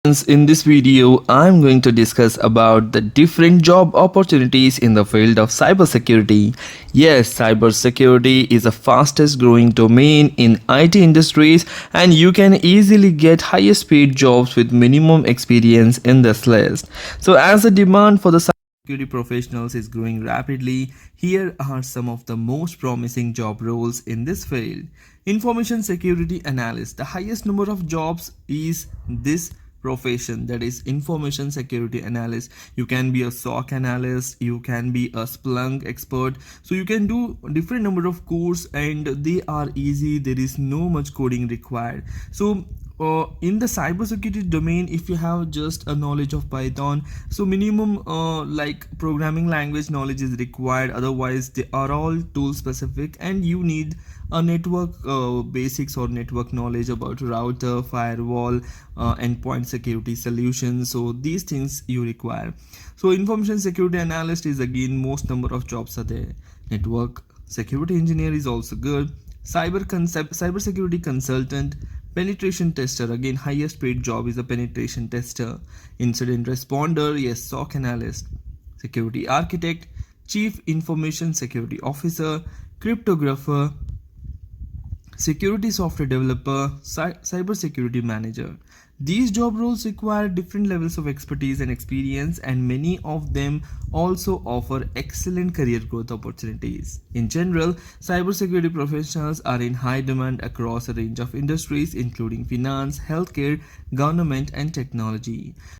In this video, I'm going to discuss about the different job opportunities in the field of cybersecurity. Yes, cybersecurity is the fastest growing domain in IT industries, and you can easily get highest paid jobs with minimum experience in this list. So as the demand for the cybersecurity professionals is growing rapidly, here are some of the most promising job roles in this field. Information security analyst. The highest number of jobs is this profession, that is information security analyst. You can be a SOC analyst, you can be a Splunk expert, so you can do different number of course and they are easy. There is no much coding required. So in the cybersecurity domain, if you have just a knowledge of Python, so minimum like programming language knowledge is required. Otherwise they are all tool specific and you need a network basics or network knowledge about router, firewall, endpoint security solutions. So these things you require. So information security analyst is again most number of jobs are there. Network security engineer is also good. Cybersecurity consultant, penetration tester, again highest paid job is a penetration tester. Incident responder, yes, SOC analyst. Security architect, chief information security officer, cryptographer, security software developer, cybersecurity manager. These job roles require different levels of expertise and experience, and many of them also offer excellent career growth opportunities. In general, cybersecurity professionals are in high demand across a range of industries including finance, healthcare, government, and technology.